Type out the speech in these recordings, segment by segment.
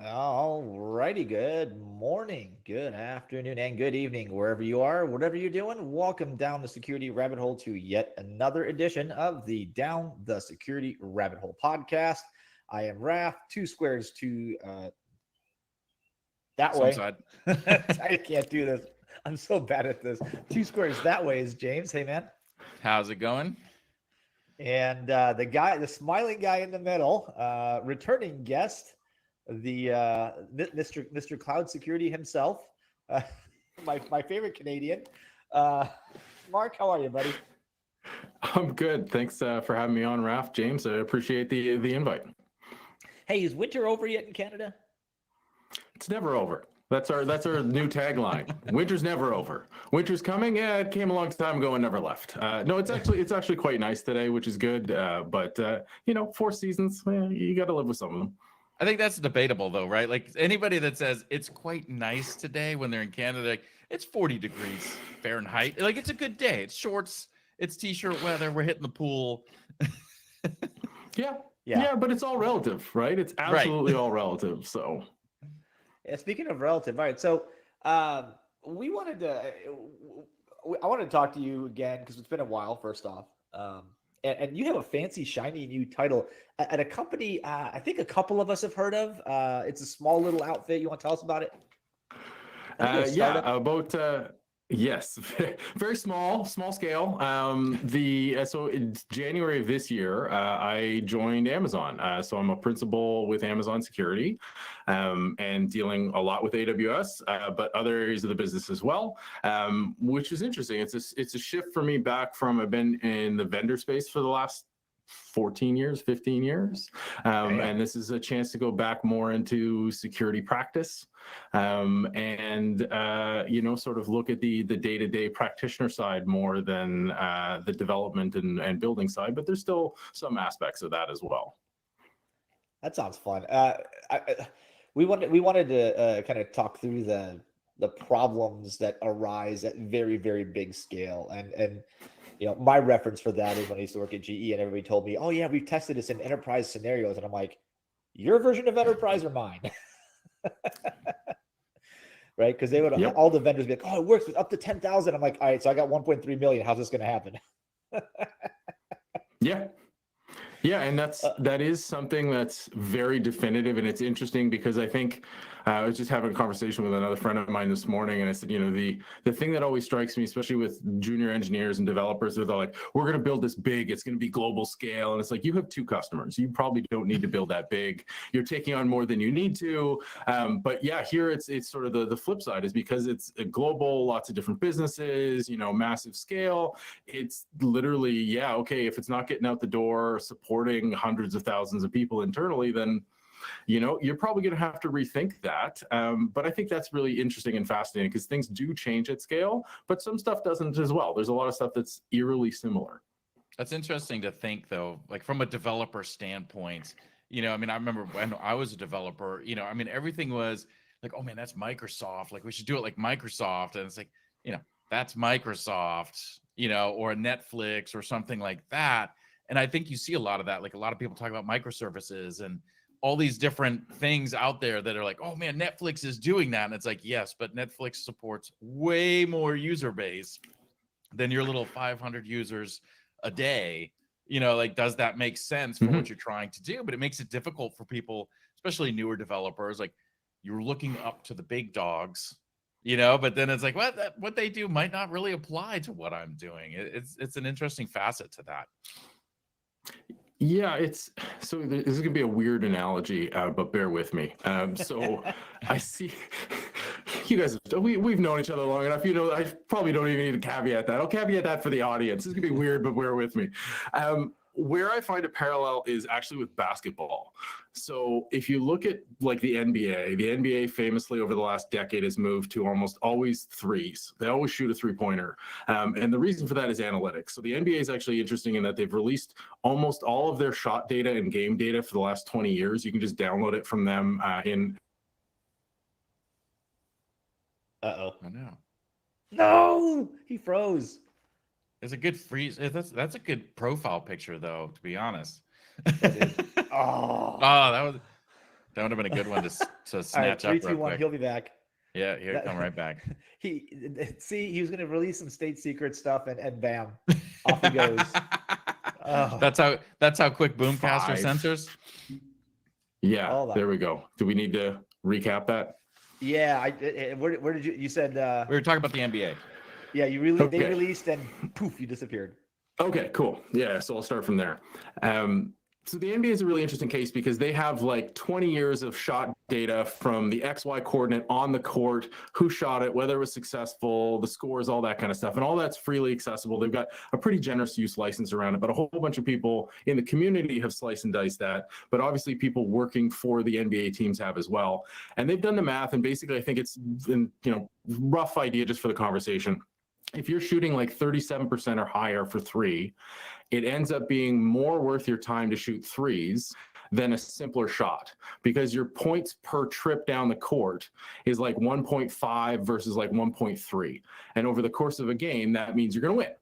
All righty. Good morning, good afternoon, and good evening, wherever you are, whatever you're doing. Welcome down the security rabbit hole to yet another edition of the Down the Security Rabbit Hole podcast. I am Raph, two squares to that Some way. side. I can't do this. I'm so bad at this. Two squares that way is James. Hey, man. How's it going? And the smiling guy in the middle, returning guest, the Mr. Cloud Security himself, uh, my favorite Canadian. Mark, how are you, buddy? I'm good. Thanks for having me on, Raph. James, I appreciate the invite. Hey, is winter over yet in Canada? It's never over. That's our new tagline. Winter's never over. Winter's coming. Yeah, it came a long time ago and never left. No, it's actually quite nice today, which is good. But four seasons. You got to live with some of them. I think that's debatable, though, right? Like anybody that says it's quite nice today when they're in Canada, like, it's 40 degrees Fahrenheit. Like, it's a good day. It's shorts. It's t-shirt weather. We're hitting the pool. Yeah, but it's all relative, right? It's absolutely all relative. So. Yeah, speaking of relative, all right. So I wanted to talk to you again because it's been a while. First off, and you have a fancy, shiny new title at a company. I think a couple of us have heard of. It's a small little outfit. You want to tell us about it? Yes, very small scale. So in January of this year, I joined Amazon. So I'm a principal with Amazon Security, and dealing a lot with AWS, but other areas of the business as well, which is interesting. It's a shift for me back from I've been in the vendor space for the last 15 years. And this is a chance to go back more into security practice, and sort of look at the day-to-day practitioner side more than the development and building side, but there's still some aspects of that as well. That sounds fun. We wanted to kind of talk through the problems that arise at very, very big scale, and my reference for that is when I used to work at GE and everybody told me, oh yeah, we've tested this in enterprise scenarios. And I'm like, your version of enterprise or mine? Right? Because they would, all the vendors be like, oh, it works with up to 10,000. I'm like, all right, so I got 1.3 million. How's this going to happen? Yeah, and that is something that's very definitive, and it's interesting because I think I was just having a conversation with another friend of mine this morning, and I said, the thing that always strikes me, especially with junior engineers and developers, they're like, we're going to build this big, it's going to be global scale, and it's like, you have 2 customers, you probably don't need to build that big, you're taking on more than you need to, but yeah, here it's sort of the flip side is because it's a global, lots of different businesses, massive scale, it's literally, okay, if it's not getting out the door, supporting hundreds of thousands of people internally, then you're probably going to have to rethink that. But I think that's really interesting and fascinating because things do change at scale, but some stuff doesn't as well. There's a lot of stuff that's eerily similar. That's interesting to think, though, like from a developer standpoint. I remember when I was a developer, everything was like, oh man, that's Microsoft. Like, we should do it like Microsoft. And it's like, that's Microsoft, or Netflix or something like that. And I think you see a lot of that. Like, a lot of people talk about microservices and all these different things out there that are like, oh man, Netflix is doing that. And it's like, yes, but Netflix supports way more user base than your little 500 users a day. Like, does that make sense for what you're trying to do? But it makes it difficult for people, especially newer developers. Like, you're looking up to the big dogs, but then it's like, what they do might not really apply to what I'm doing. It's an interesting facet to that. Yeah, this is gonna be a weird analogy, but bear with me. So I see you guys. We've known each other long enough. I probably don't even need to caveat that. I'll caveat that for the audience. This is gonna be weird, but bear with me. Where I find a parallel is actually with basketball. So if you look at like the NBA famously over the last decade has moved to almost always threes. They always shoot a 3-pointer. And the reason for that is analytics. So the NBA is actually interesting in that they've released almost all of their shot data and game data for the last 20 years. You can just download it from them in. Uh-oh. I know. No, he froze. It's a good freeze. That's a good profile picture, though, to be honest. Oh, that was That would have been a good one to All right, snatch 3, up 2, real 1. quick. He'll be back. Yeah, he'll come right back. He was going to release some state secret stuff, and bam, off he goes. Oh. That's how quick Boomcaster 5. censors. Yeah, Hold on. there we go. Do we need to recap that? Yeah, where did you said We were talking about the NBA. yeah, they Okay. released and poof, you disappeared. Okay, cool. Yeah, so I'll start from there. So the NBA is a really interesting case because they have like 20 years of shot data from the XY coordinate on the court, who shot it, whether it was successful, the scores, all that kind of stuff. And all that's freely accessible. They've got a pretty generous use license around it, but a whole bunch of people in the community have sliced and diced that. But obviously people working for the NBA teams have as well. And they've done the math. And basically, I think it's, rough idea just for the conversation. If you're shooting like 37% or higher for 3, it ends up being more worth your time to shoot 3s than a simpler shot, because your points per trip down the court is like 1.5 versus like 1.3. And over the course of a game, that means you're going to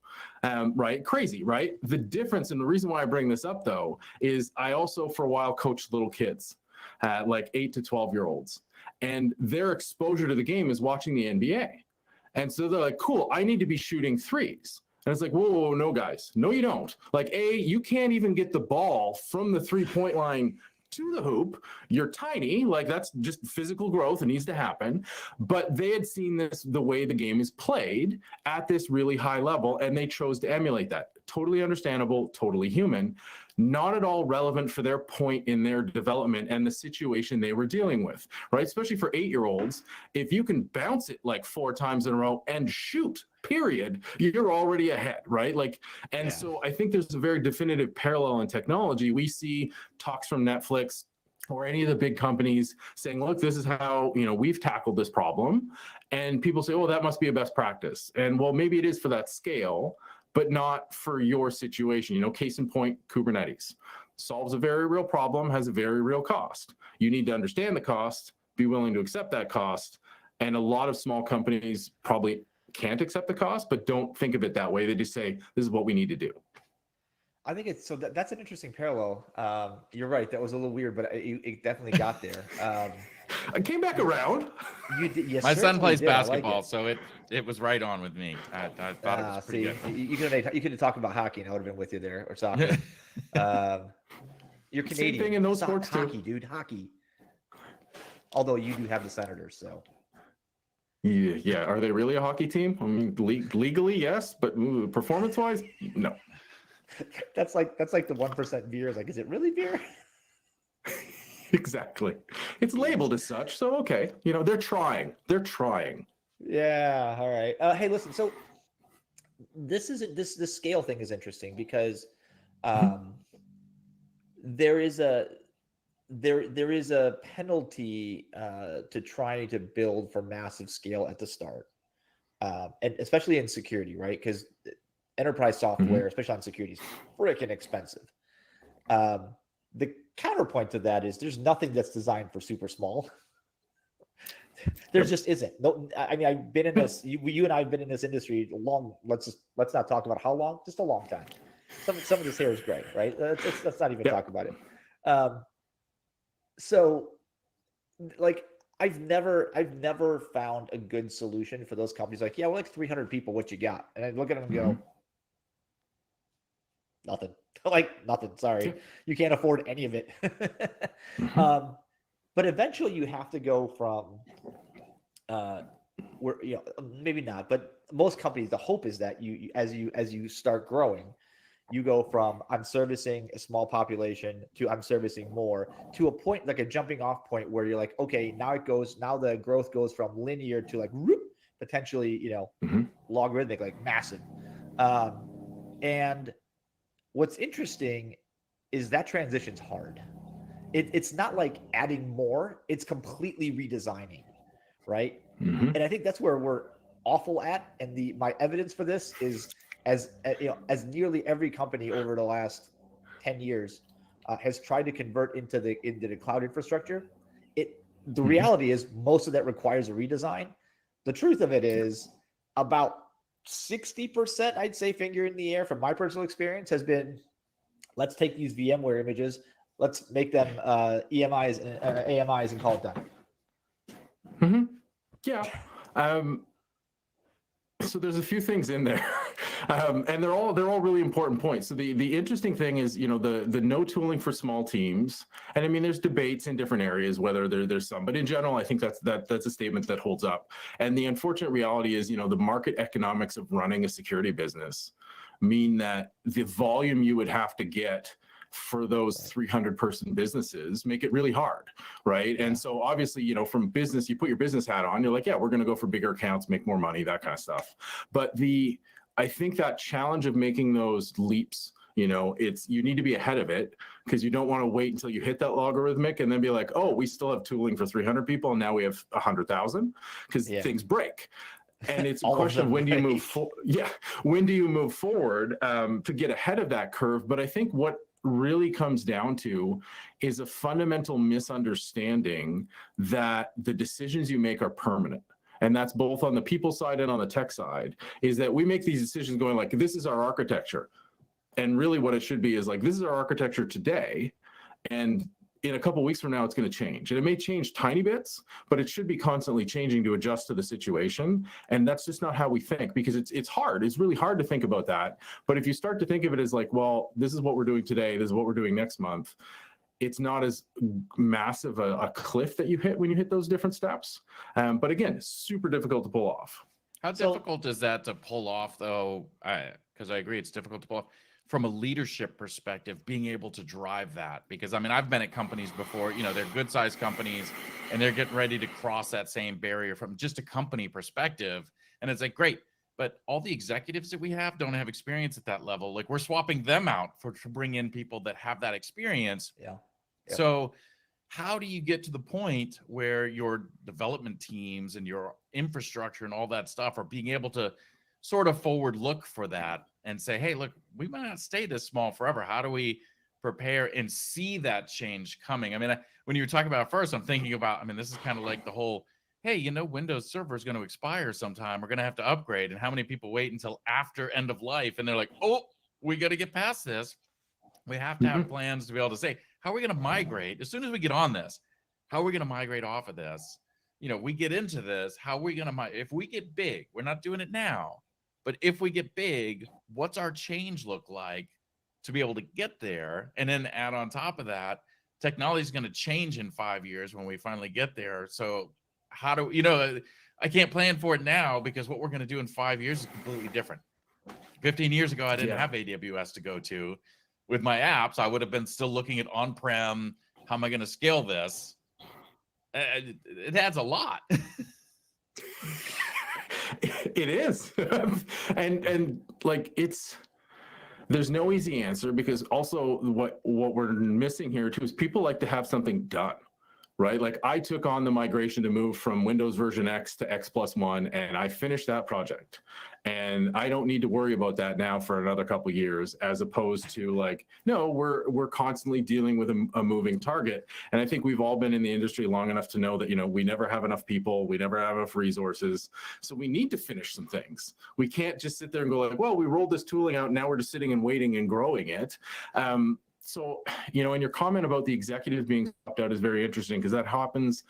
win. Right? Crazy, right? The difference, and the reason why I bring this up though, is I also for a while coached little kids, like 8 to 12-year-olds. And their exposure to the game is watching the NBA. And so they're like, cool, I need to be shooting 3s. And it's like, whoa, no, guys. No, you don't. Like, you can't even get the ball from the 3-point line to the hoop. You're tiny. Like, that's just physical growth. It needs to happen. But they had seen this, the way the game is played at this really high level, and they chose to emulate that. Totally understandable, totally human. Not at all relevant for their point in their development and the situation they were dealing with, right? Especially for 8-year-olds, if you can bounce it like 4 times in a row and shoot, period, you're already ahead, right? Like, and so I think there's a very definitive parallel in technology. We see talks from Netflix or any of the big companies saying, look, this is how, we've tackled this problem. And people say, oh, that must be a best practice. And well, maybe it is for that scale, but not for your situation. Case in point, Kubernetes solves a very real problem, has a very real cost. You need to understand the cost, be willing to accept that cost. And a lot of small companies probably can't accept the cost, but don't think of it that way. They just say, this is what we need to do. I think it's that's an interesting parallel. You're right. That was a little weird, but it definitely got there. I came back around. You did, yes, My son plays did. basketball, Like so it was right on with me. I thought it was pretty good. You could have talked about hockey, and I would have been with you there, or soccer. You're Canadian. Same thing in those sports hockey, too. dude. Hockey. Although you do have the Senators, so. Yeah. Are they really a hockey team? I mean, legally, yes, but performance-wise, no. That's like the 1% beer. Like, is it really beer? Exactly. It's labeled as such, so okay. They're trying. Yeah. All right. Hey, listen. So this scale thing is interesting because there is a penalty to trying to build for massive scale at the start, and especially in security, right? Because enterprise software, especially on security, is freaking expensive. The counterpoint to that is there's nothing that's designed for super small. There just isn't. No, I mean, I've been in this. You and I have been in this industry long. Let's not talk about how long. Just a long time. Some of this hair is gray, right? Let's not even talk about it. So, like, I've never found a good solution for those companies. Like, yeah, we're like 300 people. What you got? And I look at them and go, nothing. Like, nothing. Sorry, you can't afford any of it. But eventually, you have to go from, where maybe not, but most companies, the hope is that as you start growing, you go from I'm servicing a small population to I'm servicing more, to a point, like a jumping off point where you're like, okay, now the growth goes from linear to like potentially, logarithmic, like massive. And what's interesting is that transition's hard. It's not like adding more, it's completely redesigning, right? And I think that's where we're awful at. And my evidence for this is as nearly every company over the last 10 years has tried to convert into the cloud infrastructure. The reality is most of that requires a redesign. The truth of it is about 60%, I'd say, finger in the air from my personal experience, has been, let's take these VMware images, let's make them EMIs and AMIs and call it done. Mm-hmm. Yeah. So there's a few things in there, and they're all really important points. So the interesting thing is, you know, the no tooling for small teams, and I mean, there's debates in different areas whether there's some, but in general, I think that's a statement that holds up. And the unfortunate reality is, you know, the market economics of running a security business mean that the volume you would have to get for those 300-person businesses make it really hard, right? And so obviously, you know, from business, you put your business hat on, you're like, yeah, we're going to go for bigger accounts, make more money, that kind of stuff. But I think that challenge of making those leaps, you know, you need to be ahead of it, because you don't want to wait until you hit that logarithmic and then be like, oh, we still have tooling for 300 people and now we have 100,000, because things break. And it's a question of when do you move when do you move forward to get ahead of that curve? But I think what really comes down to is a fundamental misunderstanding that the decisions you make are permanent. And that's both on the people side and on the tech side, is that we make these decisions going like, this is our architecture. And really what it should be is like, this is our architecture today. And in a couple of weeks from now, it's going to change. And it may change tiny bits, but it should be constantly changing to adjust to the situation. And that's just not how we think, because it's hard. It's really hard to think about that. But if you start to think of it as like, well, this is what we're doing today, this is what we're doing next month, it's not as massive a cliff that you hit when you hit those different steps. But again, it's super difficult to pull off. How difficult is that to pull off, though? Because I agree, it's difficult to pull off. From a leadership perspective, being able to drive that, because I mean, I've been at companies before, you know, they're good sized companies and they're getting ready to cross that same barrier from just a company perspective. And it's like, great, but all the executives that we have don't have experience at that level. Like, we're swapping them out to bring in people that have that experience. Yeah. So how do you get to the point where your development teams and your infrastructure and all that stuff are being able to sort of forward look for that and say, hey, look, we might not stay this small forever. How do we prepare and see that change coming? I mean, when you were talking about it first, I'm thinking about, I mean, this is kind of like the whole, hey, you know, Windows Server is going to expire sometime. We're going to have to upgrade. And how many people wait until after end of life? And they're like, oh, we got to get past this. We have to have plans to be able to say, how are we going to migrate? As soon as we get on this, how are we going to migrate off of this? You know, we get into this, how are we going to migrate? If we get big, we're not doing it now, but if we get big, what's our change look like to be able to get there? And then add on top of that, technology is going to change in 5 years when we finally get there. So how do, you know, I can't plan for it now because what we're going to do in 5 years is completely different. 15 years ago, I didn't have AWS to go to. With my apps, I would have been still looking at on-prem. How am I going to scale this? It adds a lot. It is. and like, there's no easy answer, because also what we're missing here too is people like to have something done, right? Like, I took on the migration to move from Windows version X to X+1, and I finished that project. And I don't need to worry about that now for another couple of years, as opposed to like, no, we're constantly dealing with a moving target. And I think we've all been in the industry long enough to know that, you know, we never have enough people, we never have enough resources. So we need to finish some things. We can't just sit there and go like, well, we rolled this tooling out, now we're just sitting and waiting and growing it. So, you know, and your comment about the executives being swapped out is very interesting, because that happens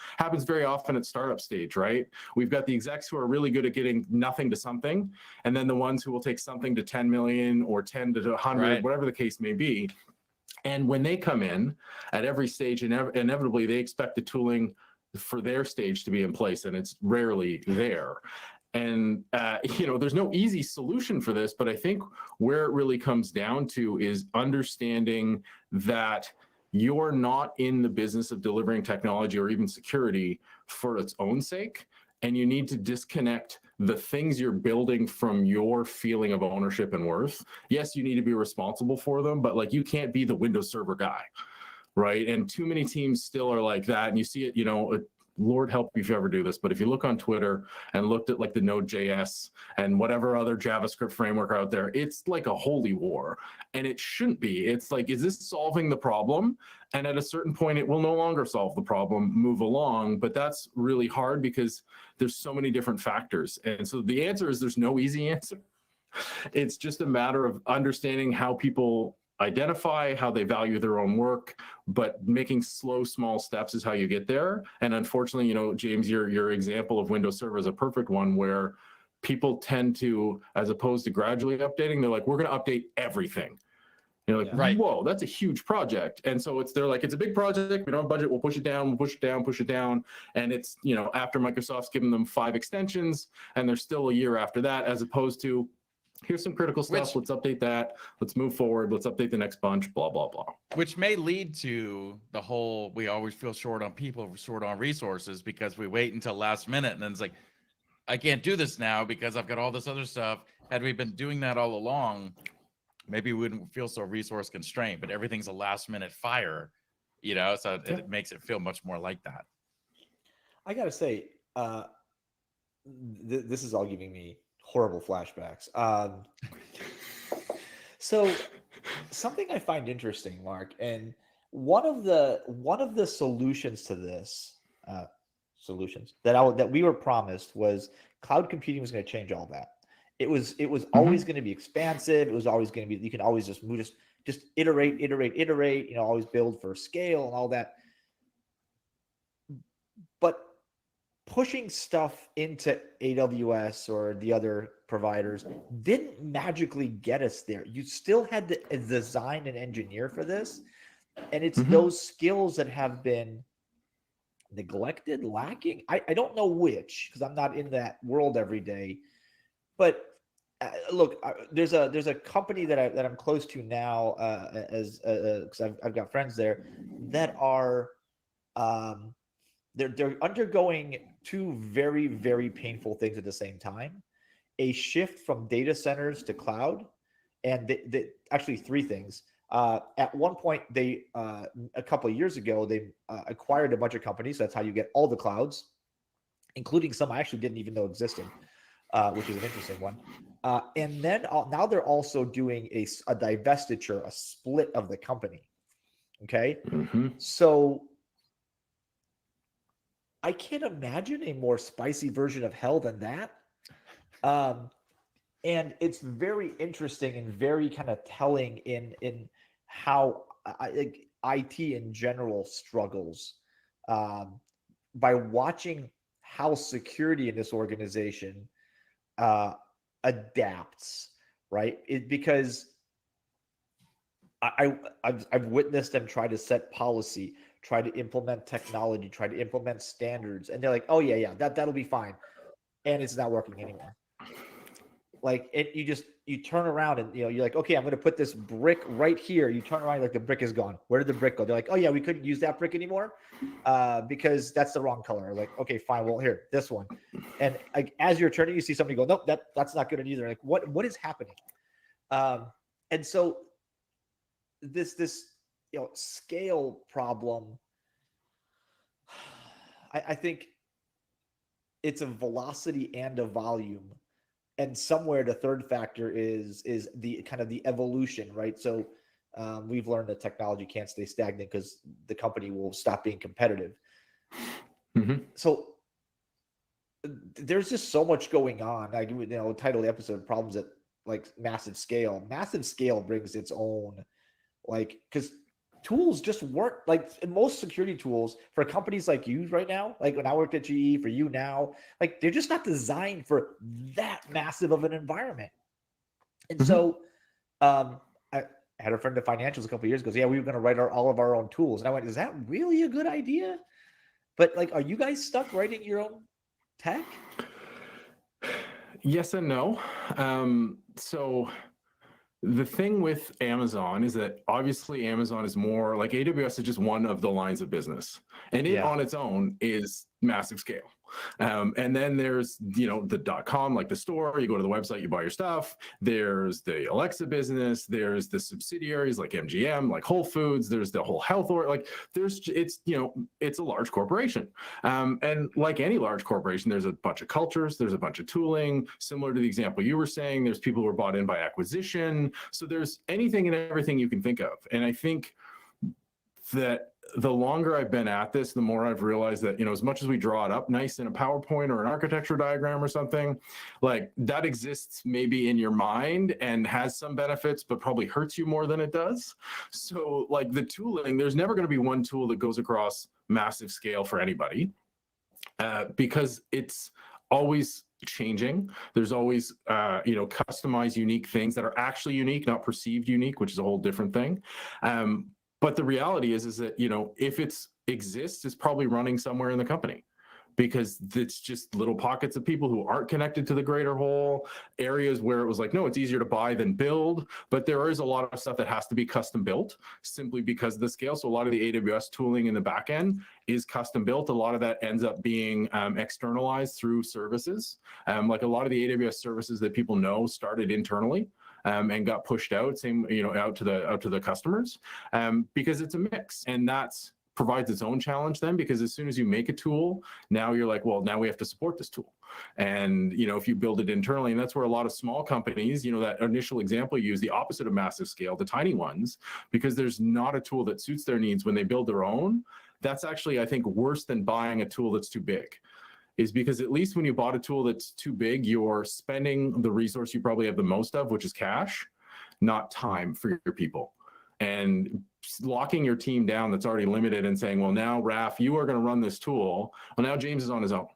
very often at startup stage, right? We've got the execs who are really good at getting nothing to something, and then the ones who will take something to 10 million or 10 to 100, whatever the case may be. And when they come in at every stage, inevitably they expect the tooling for their stage to be in place, and it's rarely there. And, you know, there's no easy solution for this, but I think where it really comes down to is understanding that you're not in the business of delivering technology or even security for its own sake. And you need to disconnect the things you're building from your feeling of ownership and worth. Yes, you need to be responsible for them, but like, you can't be the Windows Server guy, right? And too many teams still are like that. And you see it, you know, Lord help you if you ever do this, but if you look on Twitter and looked at like the Node.js and whatever other JavaScript framework out there, it's like a holy war, and it shouldn't be. It's like, is this solving the problem? And at a certain point, it will no longer solve the problem, move along. But that's really hard because there's so many different factors. And so the answer is there's no easy answer. It's just a matter of understanding how people identify, how they value their own work, but making slow, small steps is how you get there. And unfortunately, you know, James, your example of Windows Server is a perfect one where people tend to, as opposed to gradually updating, they're like, we're going to update everything. You're like, Right. whoa, that's a huge project. And so they're like, it's a big project. We don't have budget. We'll push it down, we'll push it down, push it down. And it's, you know, after Microsoft's given them 5 extensions and they're still a year after that, as opposed to, here's some critical stuff. Let's update that. Let's move forward. Let's update the next bunch, blah, blah, blah. Which may lead to the whole, we always feel short on people, short on resources because we wait until last minute. And then it's like, I can't do this now because I've got all this other stuff. Had we been doing that all along, maybe we wouldn't feel so resource constrained, but everything's a last minute fire, you know, so it makes it feel much more like that. I gotta say, this is all giving me horrible flashbacks. So something I find interesting, Mark, and one of the solutions to this, solutions that we were promised was cloud computing was going to change all that. It was always going to be expansive. It was always going to be, you can always just move, just iterate, you know, always build for scale and all that. But pushing stuff into AWS or the other providers didn't magically get us there. You still had to design and engineer for this. And it's those skills that have been neglected, lacking. I don't know which, because I'm not in that world every day. But look, there's a company that I'm close to now, because I've got friends there that are they're undergoing 2 very, very painful things at the same time: a shift from data centers to cloud, and actually 3 things. At one point, they a couple of years ago, they acquired a bunch of companies. That's how you get all the clouds, including some I actually didn't even know existed. Which is an interesting one. And then now they're also doing a divestiture, a split of the company. Okay. So I can't imagine a more spicy version of hell than that. And it's very interesting and very kind of telling in how IT in general struggles by watching how security in this organization adapts, right? Because I've witnessed them try to set policy, try to implement technology, try to implement standards, and they're like, oh yeah, that'll be fine, and it's not working anymore. Like you turn around and you're like, okay, I'm going to put this brick right here. You turn around, like the brick is gone. Where did the brick go? They're like, oh yeah, we couldn't use that brick anymore because that's the wrong color. Like, okay, fine. Well, here, this one. And like, as you're turning, you see somebody go, nope, that's not good either. Like, what is happening? And so this scale problem, I think it's a velocity and a volume. And somewhere the third factor is the kind of the evolution, right? So we've learned that technology can't stay stagnant because the company will stop being competitive. So there's just so much going on. Like, title the episode "Problems at like Massive Scale." Massive scale brings its own, like, because tools just weren't, like, in most security tools for companies like you right now, like when I worked at GE, for you now, like they're just not designed for that massive of an environment. And so I had a friend in financials a couple of years ago, yeah, we were going to write all of our own tools. And I went, is that really a good idea? But like, are you guys stuck writing your own tech? Yes and no. So the thing with Amazon is that obviously Amazon is more like AWS is just one of the lines of business, and it on its own is massive scale. And then there's, the .com, like the store, you go to the website, you buy your stuff. There's the Alexa business. There's the subsidiaries like MGM, like Whole Foods. There's the whole health it's a large corporation. And like any large corporation, there's a bunch of cultures, there's a bunch of tooling, similar to the example you were saying. There's people who are bought in by acquisition. So there's anything and everything you can think of. And I think that the longer I've been at this, the more I've realized that, as much as we draw it up nice in a PowerPoint or an architecture diagram or something, like that exists maybe in your mind and has some benefits, but probably hurts you more than it does. So like the tooling, there's never going to be one tool that goes across massive scale for anybody, because it's always changing. There's always, customized, unique things that are actually unique, not perceived unique, which is a whole different thing. But the reality is that, if it exists, it's probably running somewhere in the company, because it's just little pockets of people who aren't connected to the greater whole, areas where it was like, no, it's easier to buy than build. But there is a lot of stuff that has to be custom built simply because of the scale. So a lot of the AWS tooling in the back end is custom built. A lot of that ends up being externalized through services. Like a lot of the AWS services that people know started internally. And got pushed out, out to the customers, because it's a mix, and that's provides its own challenge then, because as soon as you make a tool, now you're like, well, now we have to support this tool. And, if you build it internally, and that's where a lot of small companies, that initial example you use, the opposite of massive scale, the tiny ones, because there's not a tool that suits their needs when they build their own. That's actually, I think, worse than buying a tool that's too big. Is because at least when you bought a tool that's too big, you're spending the resource you probably have the most of, which is cash, not time for your people. And locking your team down that's already limited and saying, well, now Raf, you are going to run this tool. Well, now James is on his own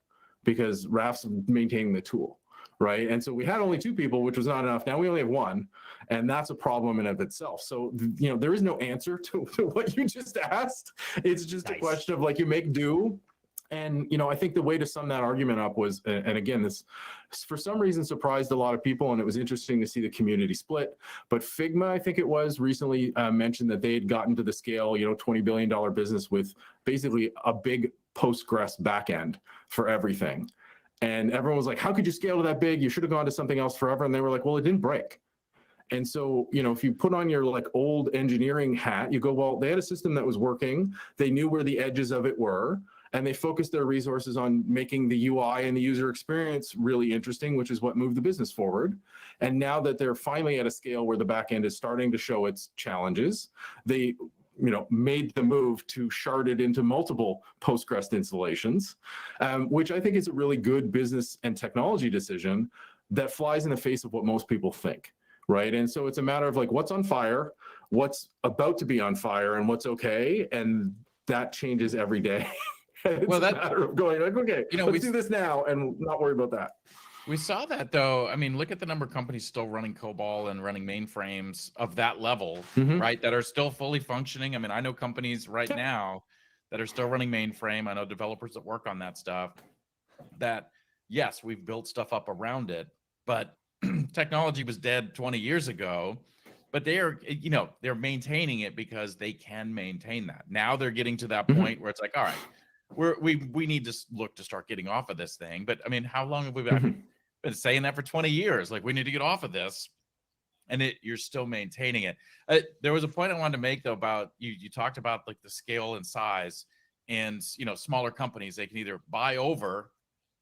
because Raf's maintaining the tool, right? And so we had only 2 people, which was not enough. Now we only have 1, and that's a problem in of itself. So, there is no answer to what you just asked. It's just a question of like, you make do. And, I think the way to sum that argument up was, and again, this for some reason surprised a lot of people, and it was interesting to see the community split. But Figma, I think it was, recently mentioned that they had gotten to the scale, $20 billion business with basically a big Postgres backend for everything. And everyone was like, how could you scale to that big? You should have gone to something else forever. And they were like, well, it didn't break. And so, if you put on your like old engineering hat, you go, well, they had a system that was working. They knew where the edges of it were. And they focused their resources on making the UI and the user experience really interesting, which is what moved the business forward. And now that they're finally at a scale where the back end is starting to show its challenges, they made the move to shard it into multiple Postgres installations, which I think is a really good business and technology decision that flies in the face of what most people think, right? And so it's a matter of like, what's on fire, what's about to be on fire, and what's okay, and that changes every day. It's a matter of going like, okay, let's do this now and not worry about that. We saw that though. I mean, look at the number of companies still running COBOL and running mainframes of that level, right? That are still fully functioning. I mean, I know companies right now that are still running mainframe. I know developers that work on that stuff that, yes, we've built stuff up around it, but technology was dead 20 years ago. But they're maintaining it because they can maintain that. Now they're getting to that point where it's like, all right, we need to look to start getting off of this thing. But I mean, how long have we been saying that for 20 years? Like, we need to get off of this, and you're still maintaining it. There was a point I wanted to make though about you talked about like the scale and size, and smaller companies, they can either buy over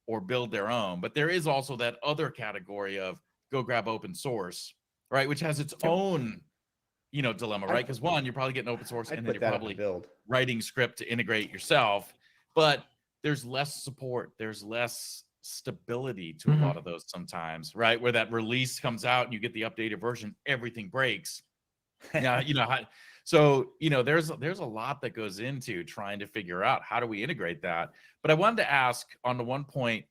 or build their own. But there is also that other category of go grab open source, right? Which has its own dilemma, right? Because one, you're probably getting open source, and then you're probably writing script to integrate yourself. But there's less support, there's less stability to a lot of those sometimes, right? Where that release comes out and you get the updated version, everything breaks. Now, so there's a lot that goes into trying to figure out how do we integrate that. But I wanted to ask on the one point,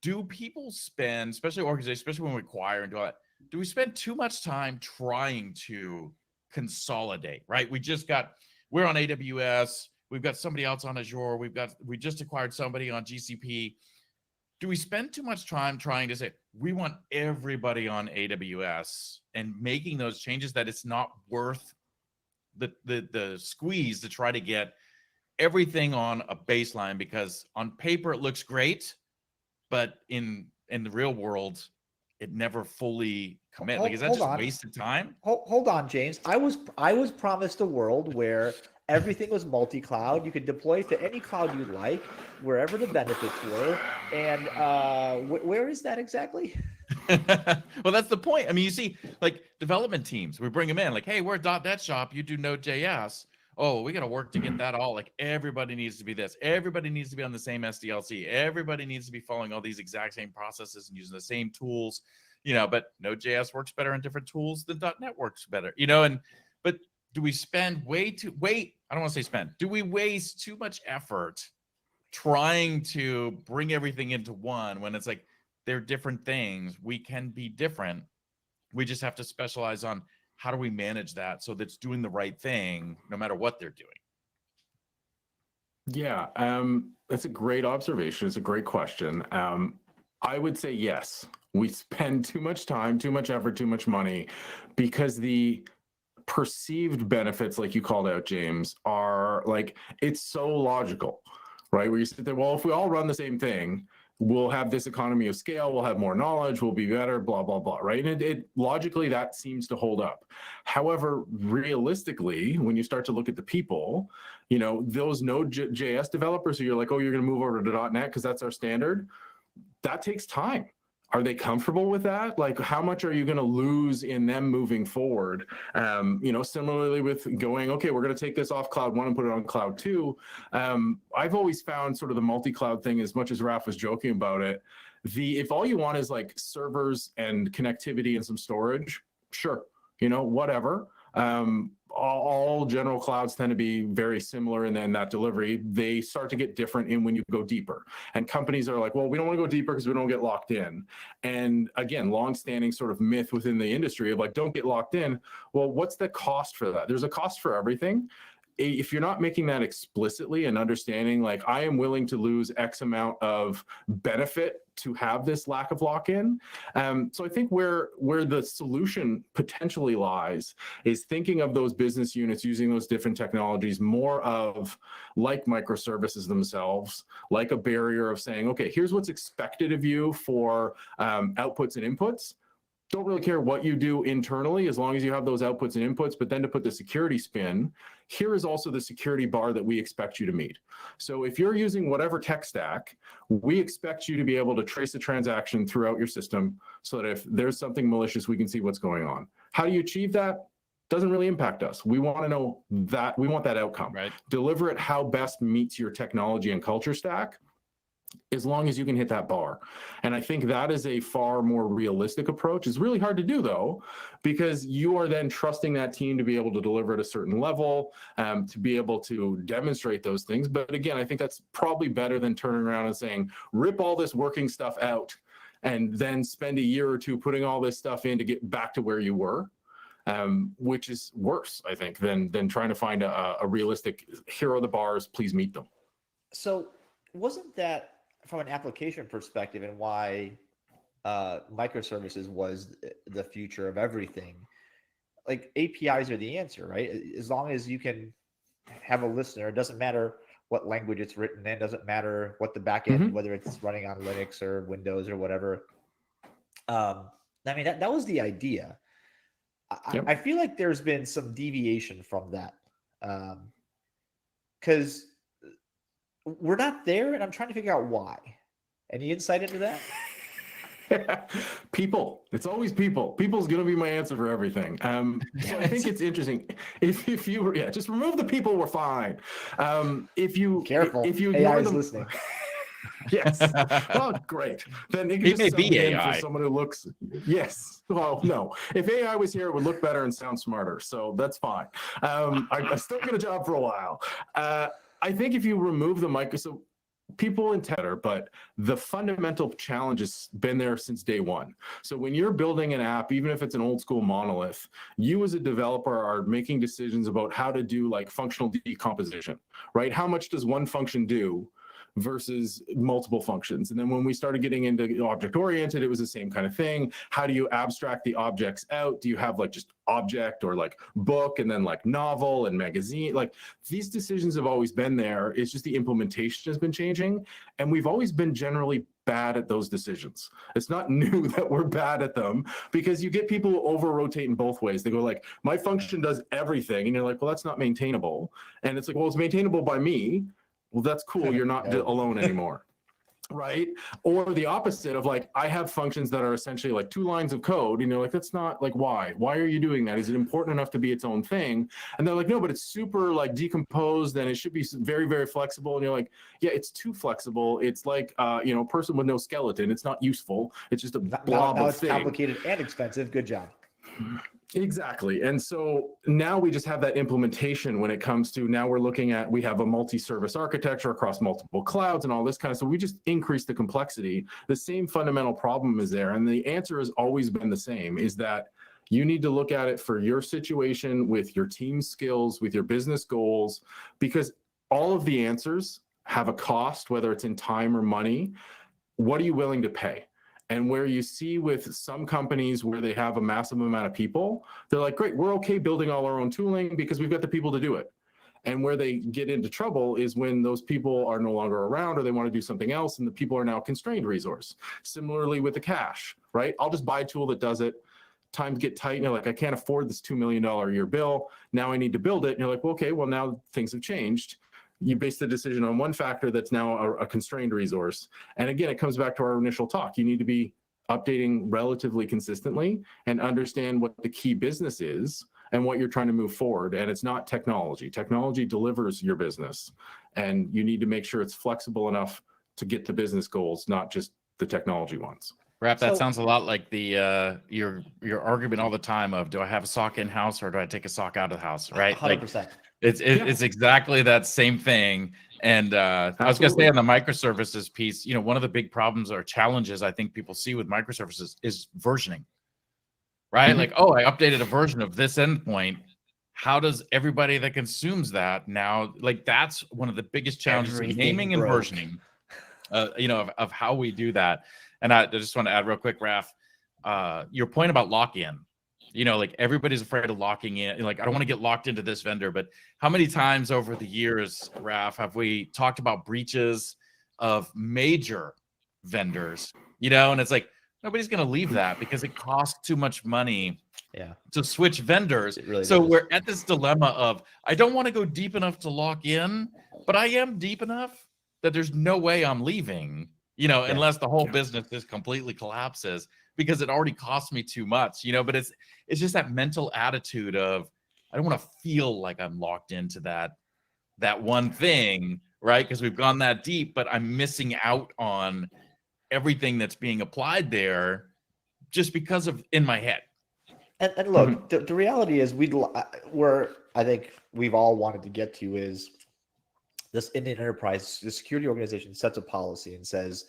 do people spend, especially organizations, especially when we acquire and do all that, do we spend too much time trying to consolidate, right? We're on AWS. We've got somebody else on Azure. We just acquired somebody on GCP. Do we spend too much time trying to say, we want everybody on AWS and making those changes that it's not worth the squeeze to try to get everything on a baseline? Because on paper it looks great, but in the real world, it never fully commit. Like, is that just wasted time? Hold on, James. I was promised a world where everything was multi-cloud. You could deploy to any cloud you like, wherever the benefits were. And where is that exactly? Well, that's the point. I mean, you see, like development teams, we bring them in like, hey, we're a .NET shop. You do Node.js. oh, we got to work to get that all. Like everybody needs to be this. Everybody needs to be on the same SDLC. Everybody needs to be following all these exact same processes and using the same tools, but Node.js works better on different tools than .NET works better, but do we spend I don't want to say spend. Do we waste too much effort trying to bring everything into one when it's like they're different things? We can be different. We just have to specialize on how do we manage that so that's doing the right thing no matter what they're doing. Yeah, that's a great observation. It's a great question. I would say yes. We spend too much time, too much effort, too much money because the perceived benefits, like you called out, James, are like, it's so logical, right? Where you sit there, well, if we all run the same thing, we'll have this economy of scale, we'll have more knowledge, we'll be better, blah, blah, blah, right? And it logically, that seems to hold up. However, realistically, when you start to look at the people, those Node.js developers who you're like, oh, you're going to move over to .NET because that's our standard, that takes time. Are they comfortable with that? Like, how much are you going to lose in them moving forward? Similarly with going, okay, we're going to take this off Cloud 1 and put it on Cloud 2. I've always found sort of the multi-cloud thing, as much as Raph was joking about it, if all you want is like servers and connectivity and some storage, sure, whatever. All general clouds tend to be very similar in that delivery. They start to get different in when you go deeper. And companies are like, well, we don't want to go deeper because we don't get locked in. And again, longstanding sort of myth within the industry of like, don't get locked in. Well, what's the cost for that? There's a cost for everything. If you're not making that explicitly and understanding, like, I am willing to lose X amount of benefit to have this lack of lock-in. So I think where the solution potentially lies is thinking of those business units using those different technologies more of like microservices themselves, like a barrier of saying, okay, here's what's expected of you for outputs and inputs. Don't really care what you do internally as long as you have those outputs and inputs, but then to put the security spin, here is also the security bar that we expect you to meet. So if you're using whatever tech stack, we expect you to be able to trace a transaction throughout your system so that if there's something malicious, we can see what's going on. How do you achieve that? Doesn't really impact us. We want to know that, we want that outcome. Right. Deliver it how best meets your technology and culture stack, as long as you can hit that bar. And I think that is a far more realistic approach. It's really hard to do, though, because you are then trusting that team to be able to deliver at a certain level, to be able to demonstrate those things. But again, I think that's probably better than turning around and saying, rip all this working stuff out and then spend a year or two putting all this stuff in to get back to where you were. Which is worse, I think, than trying to find a realistic, here are the bars, please meet them. So wasn't that from an application perspective and why microservices was the future of everything? Like, APIs are the answer, right? As long as you can have a listener, it doesn't matter what language it's written in, doesn't matter what the backend, whether it's running on Linux or Windows or whatever. I mean, that was the idea. I feel like there's been some deviation from that, because we're not there, and I'm trying to figure out why. Any insight into that? People. It's always people. People's going to be my answer for everything. So I think it's interesting. If you were, just remove the people, we're fine. If you AI is listening. Yes. Well, great. Then it It may just be AI. for someone who looks. Yes. Well, no. If AI was here, it would look better and sound smarter. So that's fine. I still get a job for a while. I think if you remove the so people in Tether, but the fundamental challenge has been there since day one. So when you're building an app, even if it's an old school monolith, you as a developer are making decisions about how to do like functional decomposition, right? How much does one function do versus multiple functions? And then when we started getting into object-oriented, it was the same kind of thing. How do you abstract the objects out? Do you have like just object or like book and then like novel and magazine? Like, these decisions have always been there. It's just the implementation has been changing. And we've always been generally bad at those decisions. It's not new that we're bad at them, because you get people who over-rotate in both ways. They go like, my function does everything. And you're like, well, that's not maintainable. And it's like, well, it's maintainable by me. Well, that's cool. You're not alone anymore. right? Or the opposite of like, I have functions that are essentially like 2 lines of code, and you're like, that's not like, why are you doing that? Is it important enough to be its own thing? And they're like, no, but it's super like decomposed and it should be very, very flexible. And you're like, yeah, it's too flexible. It's like, a person with no skeleton. It's not useful. It's just a blob Now of it's thing. complicated and expensive. Good job. Exactly. And so now we just have that implementation when it comes to, now we're looking at, we have a multi-service architecture across multiple clouds and all this kind of, so we just increase the complexity. The same fundamental problem is there. And the answer has always been the same, is that you need to look at it for your situation with your team skills, with your business goals, because all of the answers have a cost, whether it's in time or money. What are you willing to pay? And where you see with some companies where they have a massive amount of people, they're like, great, we're okay building all our own tooling because we've got the people to do it. And where they get into trouble is when those people are no longer around or they want to do something else and the people are now constrained resource. Similarly with the cash, right? I'll just buy a tool that does it. Times get tight and you're like, I can't afford this $2 million a year bill. Now I need to build it. And you're like, well, okay, well now things have changed. You base the decision on one factor that's now a constrained resource. And again, it comes back to our initial talk. You need to be updating relatively consistently and understand what the key business is and what you're trying to move forward. And it's not technology. Technology delivers your business. And you need to make sure it's flexible enough to get to business goals, not just the technology ones. Rap, that sounds a lot like the your argument all the time of, do I have a SOC in-house or do I take a SOC out of the house, right? 100%. Like, it's exactly that same thing. And I was going to say on the microservices piece, one of the big problems or challenges I think people see with microservices is versioning, right? Like, oh, I updated a version of this endpoint. How does everybody that consumes that now, like, that's one of the biggest challenges in naming and versioning, of how we do that. And I just want to add real quick, Raf, your point about lock-in. Like everybody's afraid of locking in. Like, I don't want to get locked into this vendor, but how many times over the years, Raf, have we talked about breaches of major vendors, and it's like, nobody's going to leave that because it costs too much money to switch vendors. Really so does. We're at this dilemma of, I don't want to go deep enough to lock in, but I am deep enough that there's no way I'm leaving, unless the whole business just completely collapses, because it already cost me too much, but it's just that mental attitude of, I don't want to feel like I'm locked into that one thing, right? Because we've gone that deep, but I'm missing out on everything that's being applied there just because of in my head. And look, the reality is where I think we've all wanted to get to is this Indian enterprise, the security organization sets a policy and says,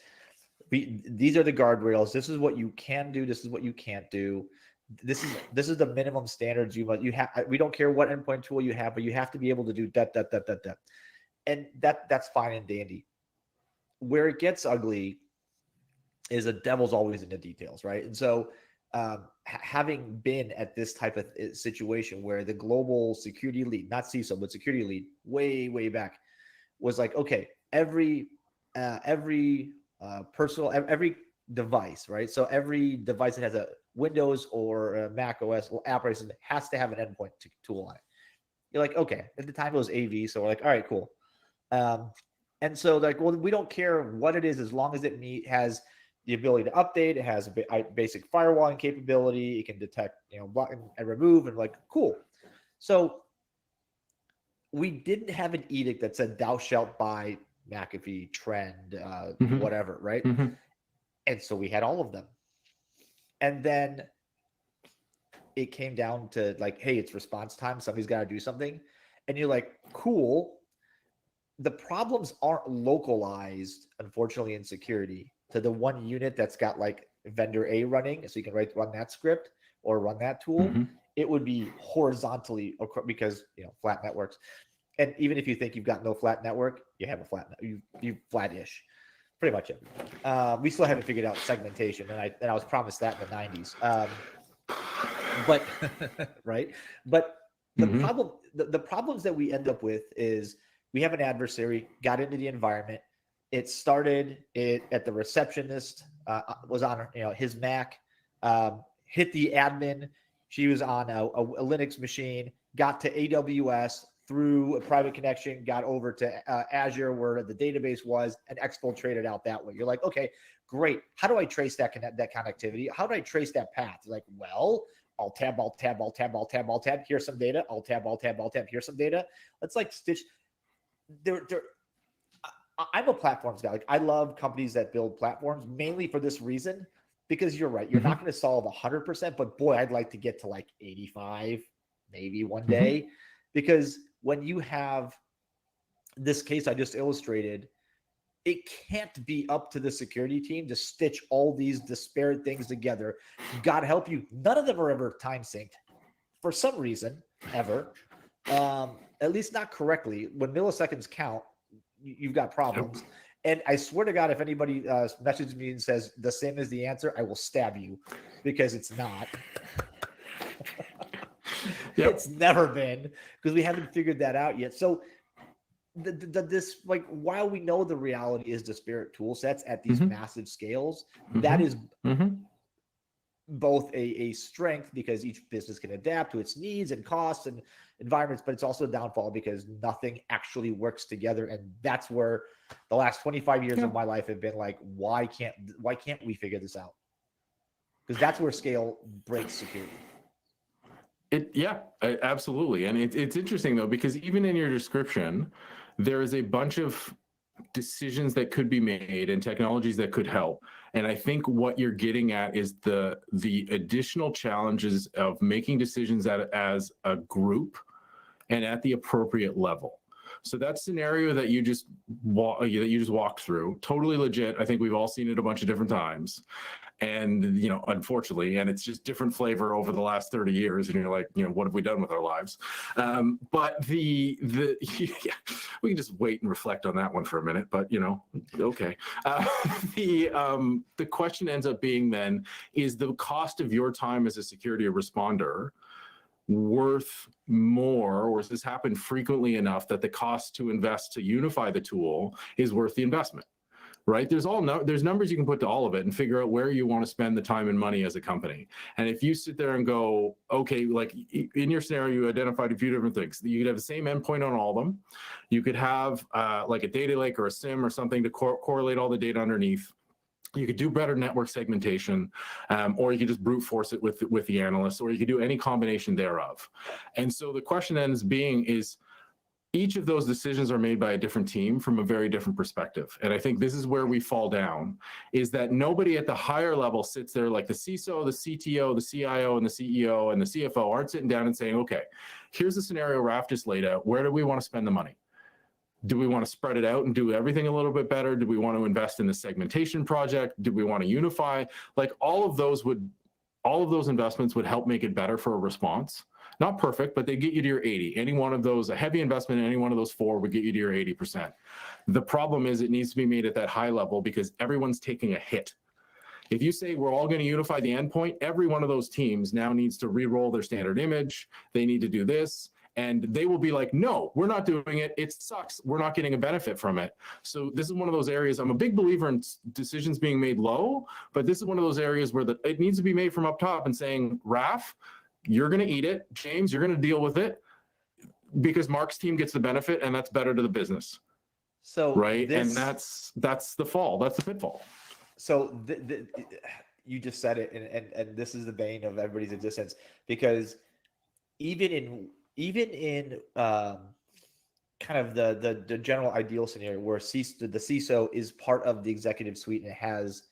these are the guardrails. This is what you can do. This is what you can't do. This is the minimum standards you have. We don't care what endpoint tool you have, but you have to be able to do that. And that's fine and dandy. Where it gets ugly is the devil's always in the details, right? And so having been at this type of situation where the global security lead, not CISO, but security lead way back, was like, okay, every device, right? So every device that has a Windows or a Mac OS operating system has to have an endpoint tool on it. You're like, okay, at the time it was AV, so we're like, all right, cool. And so like, well, we don't care what it is as long as it has the ability to update. It has a basic firewalling capability. It can detect, block and remove, and like, cool. So we didn't have an edict that said thou shalt buy McAfee, Trend, whatever, right? And so we had all of them. And then it came down to like, hey, it's response time. Somebody's got to do something. And you're like, cool. The problems aren't localized, unfortunately, in security to the one unit that's got like vendor A running. So you can run that script or run that tool. It would be horizontally, because, flat networks. And even if you think you've got no flat network, you have a flat, you flat-ish. Pretty much everything. We still haven't figured out segmentation, and I was promised that in the 90s. But right, but the problems that we end up with is we have an adversary got into the environment. It started at the receptionist, was on his Mac, hit the admin. She was on a Linux machine, got to AWS, through a private connection, got over to Azure where the database was, and exfiltrated out that way. You're like, okay, great. How do I trace that connectivity? How do I trace that path? You're like, well, I'll tab. Here's some data. I'll tab. Here's some data. Let's like stitch. I'm a platforms guy. Like, I love companies that build platforms mainly for this reason, because you're right. You're not going to solve 100%, but boy, I'd like to get to like 85, maybe one day, because when you have this case I just illustrated, it can't be up to the security team to stitch all these disparate things together. God help you. None of them are ever time synced for some reason, ever. At least not correctly. When milliseconds count, you've got problems. And I swear to God, if anybody messages me and says the same as the answer, I will stab you, because it's not. It's never been, because we haven't figured that out yet. So this, like, while we know the reality is disparate tool sets at these massive scales, that is both a strength, because each business can adapt to its needs and costs and environments, but it's also a downfall because nothing actually works together. And that's where the last 25 years of my life have been like, why can't we figure this out? Because that's where scale breaks security. Absolutely. And it's interesting though, because even in your description, there is a bunch of decisions that could be made and technologies that could help. And I think what you're getting at is the additional challenges of making decisions as a group and at the appropriate level. So that scenario that you just walked through, totally legit. I think we've all seen it a bunch of different times. And, unfortunately, and it's just different flavor over the last 30 years. And you're like, what have we done with our lives? But we can just wait and reflect on that one for a minute, but okay. The question ends up being then, is the cost of your time as a security responder worth more, or has this happened frequently enough that the cost to invest to unify the tool is worth the investment? Right? There's numbers you can put to all of it and figure out where you want to spend the time and money as a company. And if you sit there and go, okay, like in your scenario, you identified a few different things. You could have the same endpoint on all of them. You could have like a data lake or a SIM or something to correlate all the data underneath. You could do better network segmentation, or you could just brute force it with the analysts, or you could do any combination thereof. And so the question ends being is, each of those decisions are made by a different team from a very different perspective. And I think this is where we fall down, is that nobody at the higher level sits there like the CISO, the CTO, the CIO, and the CEO, and the CFO aren't sitting down and saying, okay, here's the scenario Raf just laid out. Where do we want to spend the money? Do we want to spread it out and do everything a little bit better? Do we want to invest in the segmentation project? Do we want to unify? Like all of those investments would help make it better for a response. Not perfect, but they get you to your 80. Any one of those, a heavy investment in any one of those four would get you to your 80%. The problem is it needs to be made at that high level because everyone's taking a hit. If you say we're all going to unify the endpoint, every one of those teams now needs to re-roll their standard image. They need to do this. And they will be like, no, we're not doing it. It sucks. We're not getting a benefit from it. So this is one of those areas. I'm a big believer in decisions being made low, but this is one of those areas where it needs to be made from up top and saying, Raf, you're going to eat it. James, you're going to deal with it because Mark's team gets the benefit and that's better to the business. So right. And that's the fall. That's the pitfall. So you just said it. And this is the bane of everybody's existence, because even in kind of the general ideal scenario where the CISO is part of the executive suite and has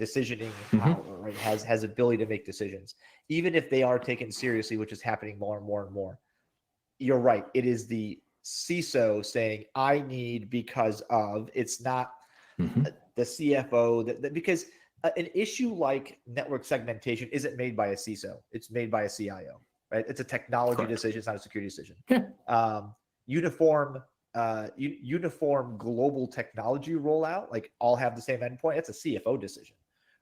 decisioning power, right? Has ability to make decisions, even if they are taken seriously, which is happening more and more and more. You're right. It is the CISO saying, I need because of, it's not the CFO because an issue like network segmentation isn't made by a CISO. It's made by a CIO, right? It's a technology decision. It's not a security decision. Uniform global technology rollout, like all have the same endpoint. It's a CFO decision,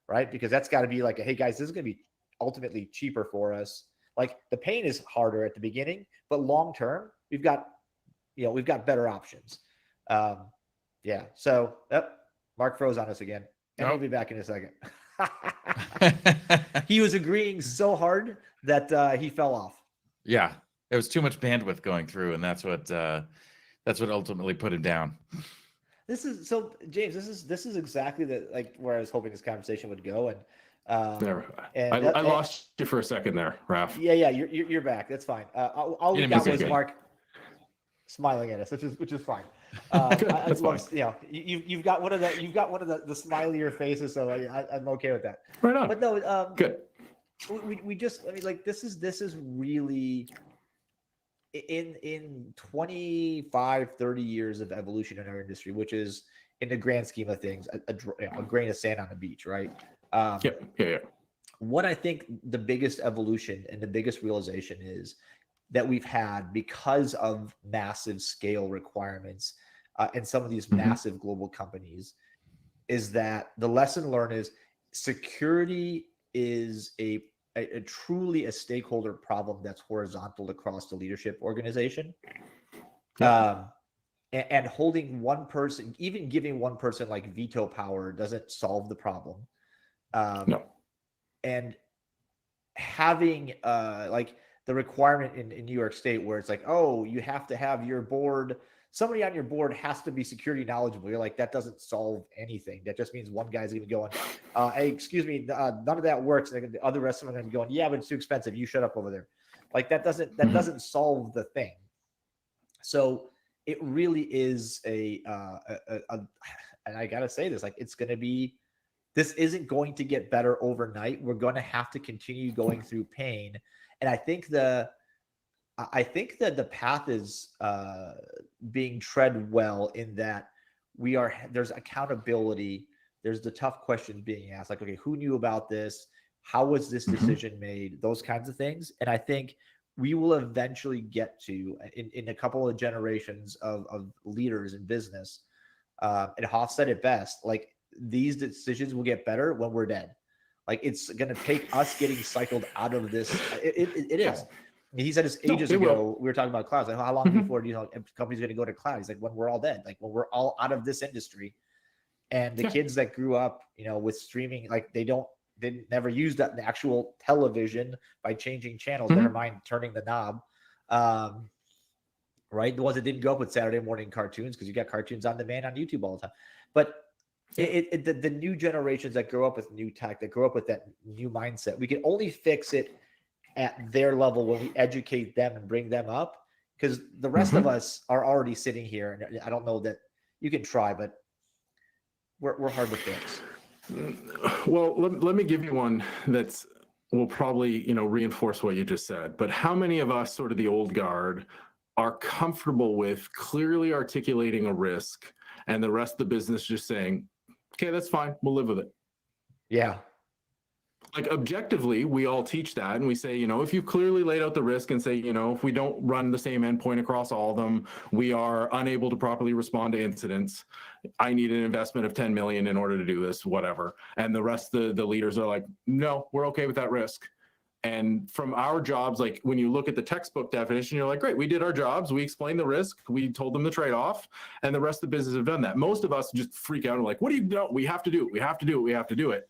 right? Because that's got to be like, hey guys, this is going to be ultimately cheaper for us. Like the pain is harder at the beginning, but long term, we've got better options. So Mark froze on us again, and he'll be back in a second. He was agreeing so hard that he fell off. Yeah. There was too much bandwidth going through, and that's what ultimately put him down. This is so, James. This is exactly where I was hoping this conversation would go, I lost you for a second there, Raph. Yeah, you're back. That's fine. All we got was Mark smiling at us, which is fine. That's fine. You know, you've got one of the smilier faces, so I'm okay with that. Right on. But no, good. We just, I mean, like, this is really in 25, 30 years of evolution in our industry, which is, in the grand scheme of things, a grain of sand on the beach, right? Yeah. What I think the biggest evolution and the biggest realization is that we've had, because of massive scale requirements and some of these massive global companies, is that the lesson learned is security is a truly a stakeholder problem that's horizontal across the leadership organization. And holding one person, even giving one person like veto power, doesn't solve the problem. No. And having like the requirement in New York State, where it's like, oh, you have to have your board, somebody on your board has to be security knowledgeable. You're like, that doesn't solve anything. That just means one guy's going to go on, hey, excuse me, none of that works. And the other rest of them are going to be going, yeah, but it's too expensive. You shut up over there. Like, that doesn't solve the thing. So it really is and I got to say this, like, this isn't going to get better overnight. We're going to have to continue going through pain. And I think that the path is being tread well, in that there's accountability. There's the tough questions being asked, like, okay, who knew about this? How was this decision made? Those kinds of things. And I think we will eventually get to, in a couple of generations of leaders in business, and Hoff said it best, like, these decisions will get better when we're dead. Like, it's going to take us getting cycled out of this. It is. He said this ages ago. We were talking about clouds. Like, how long before do you know a company's going to go to cloud? He's like, when we're all dead, like when we're all out of this industry. And the kids that grew up, with streaming, like, they never used the actual television by changing channels. Never mind turning the knob. Right, the ones that didn't grow up with Saturday morning cartoons, because you got cartoons on demand on YouTube all the time. But the new generations that grow up with new tech, that grow up with that new mindset, we can only fix it at their level when we educate them and bring them up, because the rest of us are already sitting here, and I don't know that you can try, but we're hard to fix. Well, let me give you one that's will probably reinforce what you just said. But how many of us, sort of the old guard, are comfortable with clearly articulating a risk and the rest of the business just saying, okay, that's fine, we'll live with it? Yeah. Like, objectively, we all teach that, and we say, if you've clearly laid out the risk and say, if we don't run the same endpoint across all of them, we are unable to properly respond to incidents. I need an investment of 10 million in order to do this, whatever. And the rest of the leaders are like, no, we're okay with that risk. And from our jobs, like, when you look at the textbook definition, you're like, great, we did our jobs. We explained the risk. We told them the trade-off, and the rest of the business have done that. Most of us just freak out and like, what do you know? We have to do it. We have to do it. We have to do it.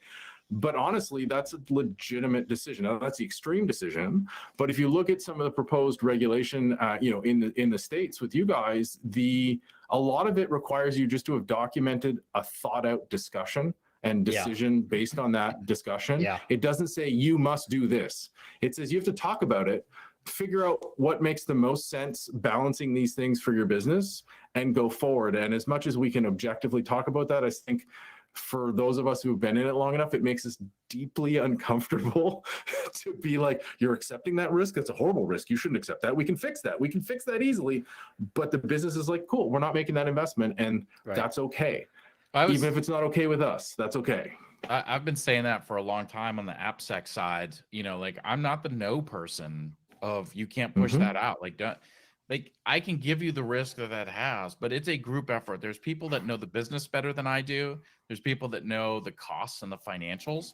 But honestly, that's a legitimate decision. Now, that's the extreme decision. But if you look at some of the proposed regulation, in the States with you guys, a lot of it requires you just to have documented a thought out discussion and decision based on that discussion. Yeah. It doesn't say you must do this. It says you have to talk about it, figure out what makes the most sense, balancing these things for your business, and go forward. And as much as we can objectively talk about that, I think for those of us who've been in it long enough, it makes us deeply uncomfortable to be like, you're accepting that risk? That's a horrible risk. You shouldn't accept that. We can fix that. We can fix that easily. But the business is like, cool, we're not making that investment, and that's okay. Even if it's not okay with us, that's okay. I've been saying that for a long time on the AppSec side. Like, I'm not the no person of, you can't push that out. Like, I can give you the risk that has, but it's a group effort. There's people that know the business better than I do. There's people that know the costs and the financials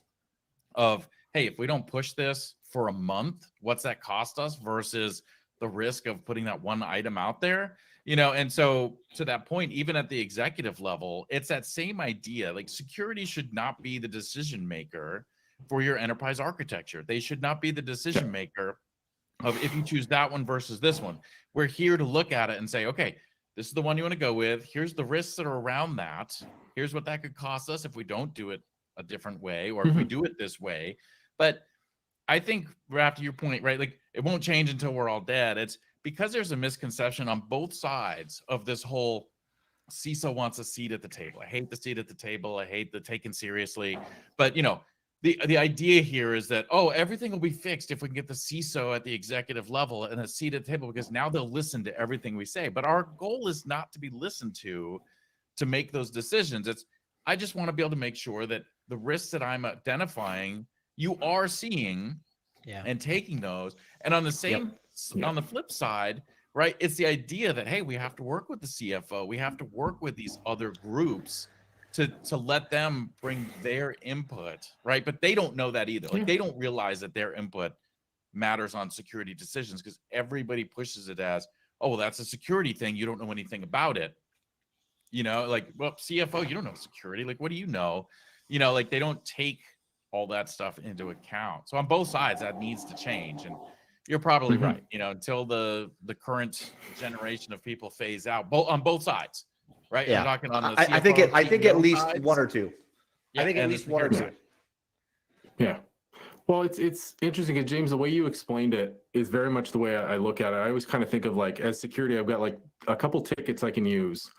of, hey, if we don't push this for a month, what's that cost us versus the risk of putting that one item out there? And so to that point, even at the executive level, it's that same idea. Like, security should not be the decision maker for your enterprise architecture. They should not be the decision maker of if you choose that one versus this one. We're here to look at it and say, okay, this is the one you want to go with. Here's the risks that are around that. Here's what that could cost us if we don't do it a different way, or if we do it this way. But I think, Raph, to your point, right? Like, it won't change until we're all dead. It's because there's a misconception on both sides of this whole CISO wants a seat at the table. I hate the seat at the table. I hate the taken seriously. But, the idea here is that, oh, everything will be fixed if we can get the CISO at the executive level and a seat at the table, because now they'll listen to everything we say. But our goal is not to be listened to make those decisions. I just want to be able to make sure that the risks that I'm identifying, you are seeing and taking those. And on the on the flip side, right, it's the idea that, hey, we have to work with the CFO. We have to work with these other groups to let them bring their input, right? But they don't know that either. Like, they don't realize that their input matters on security decisions, because everybody pushes it as, oh, well, that's a security thing. You don't know anything about it. Like, well, CFO, you don't know security. Like, what do you know? Like, they don't take all that stuff into account. So on both sides, that needs to change. And you're probably right. Until the current generation of people phase out, on both sides. Right. Yeah. I'm talking on the I think at least sides. One or two. I think at least one or two. Yeah. Well, it's interesting because, James, the way you explained it is very much the way I look at it. I always kind of think of, like, as security, I've got like a couple tickets I can use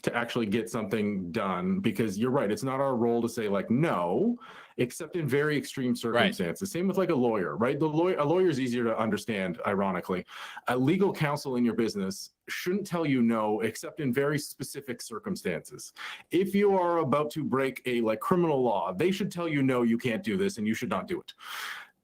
to actually get something done, because you're right. It's not our role to say, like, no, except in very extreme circumstances. Right. Same with, like, a lawyer, right? A lawyer is easier to understand, ironically. A legal counsel in your business shouldn't tell you no, except in very specific circumstances. If you are about to break a, like, criminal law, they should tell you, no, you can't do this and you should not do it.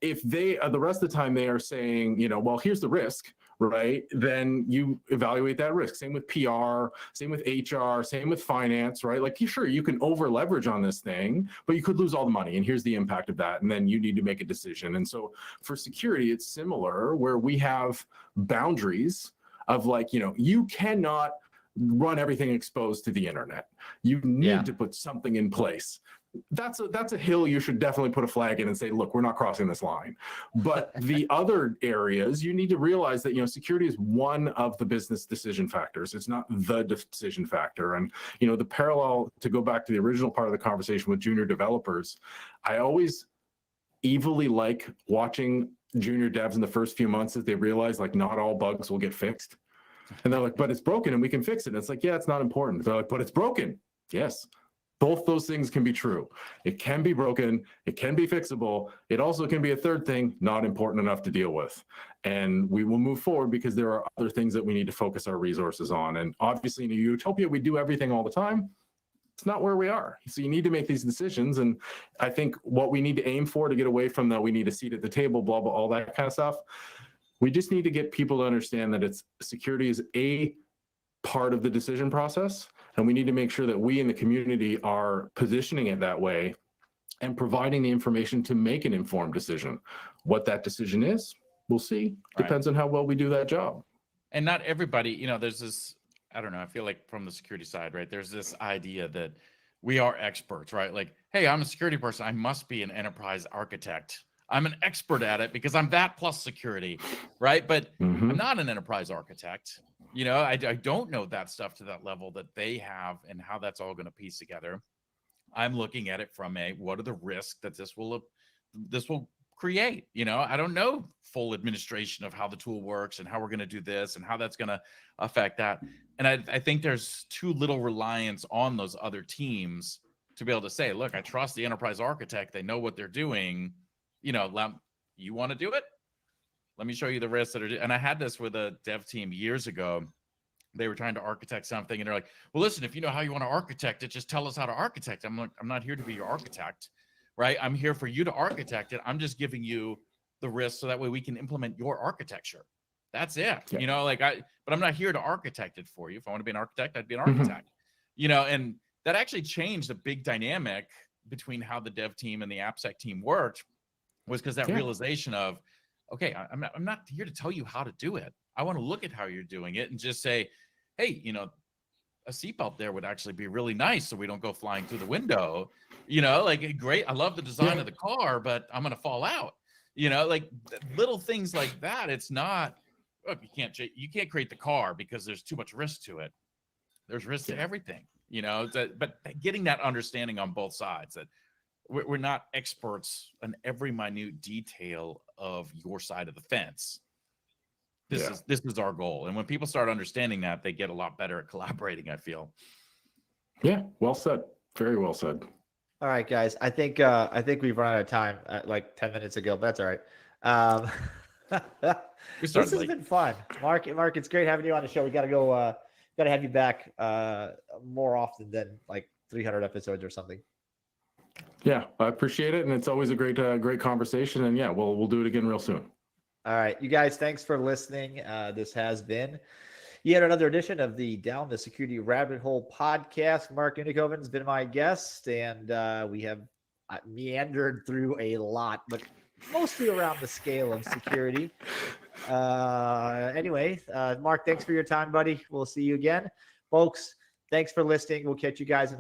If they, the rest of the time they are saying, well, here's the risk, right? Then you evaluate that risk. Same with PR, same with HR, same with finance, right? Like, sure, you can over leverage on this thing, but you could lose all the money, and here's the impact of that. And then you need to make a decision. And so for security, it's similar, where we have boundaries of, like, you cannot run everything exposed to the internet. You need to put something in place. That's a hill you should definitely put a flag in and say, look, we're not crossing this line. But the other areas, you need to realize that, security is one of the business decision factors. It's not the decision factor. And, the parallel, to go back to the original part of the conversation with junior developers, I always evilly like watching junior devs in the first few months as they realize, like, not all bugs will get fixed. And they're like, but it's broken and we can fix it. And it's like, yeah, it's not important. They're like, but it's broken. Yes. Both those things can be true. It can be broken. It can be fixable. It also can be a third thing, not important enough to deal with. And we will move forward because there are other things that we need to focus our resources on. And obviously in a utopia, we do everything all the time. It's not where we are. So you need to make these decisions. And I think what we need to aim for to get away from we need a seat at the table, blah, blah, all that kind of stuff. We just need to get people to understand that security is a part of the decision process. And we need to make sure that we in the community are positioning it that way and providing the information to make an informed decision. What that decision is, we'll see. Depends on how well we do that job. And not everybody, there's this, I don't know, I feel like from the security side, right? There's this idea that we are experts, right? Like, hey, I'm a security person. I must be an enterprise architect. I'm an expert at it because I'm that plus security, right? But I'm not an enterprise architect. I don't know that stuff to that level that they have and how that's all going to piece together. I'm looking at it from what are the risks that this will create? I don't know full administration of how the tool works and how we're going to do this and how that's going to affect that. And I think there's too little reliance on those other teams to be able to say, look, I trust the enterprise architect. They know what they're doing. You want to do it? Let me show you the risks that are. And I had this with a dev team years ago. They were trying to architect something, and they're like, "Well, listen, if you know how you want to architect it, just tell us how to architect." I'm like, "I'm not here to be your architect, right? I'm here for you to architect it. I'm just giving you the risks so that way we can implement your architecture. That's it, Yeah. But I'm not here to architect it for you. If I want to be an architect, I'd be an architect, And that actually changed a big dynamic between how the dev team and the AppSec team worked, was because that realization of, okay, I'm not here to tell you how to do it. I want to look at how you're doing it and just say, hey, a seatbelt there would actually be really nice so we don't go flying through the window. Like, great. I love the design of the car, but I'm going to fall out. You know, like little things like that. It's not, look, you can't create the car because there's too much risk to it. There's risk to everything, you know, but getting that understanding on both sides that we're not experts on every minute detail of your side of the fence. This is our goal. And when people start understanding that, they get a lot better at collaborating, I feel. Yeah, well said. Very well said. All right, guys. I think we've run out of time like 10 minutes ago, but that's all right. This has been fun. Mark, it's great having you on the show. We got to have you back more often than like 300 episodes or something. Yeah, I appreciate it. And it's always a great conversation. And yeah, we'll do it again real soon. All right, you guys, thanks for listening. This has been yet another edition of the Down the Security Rabbit Hole podcast. Mark Nunnikhoven has been my guest, and we have meandered through a lot, but mostly around the scale of security. Anyway, Mark, thanks for your time, buddy. We'll see you again. Folks, thanks for listening. We'll catch you guys in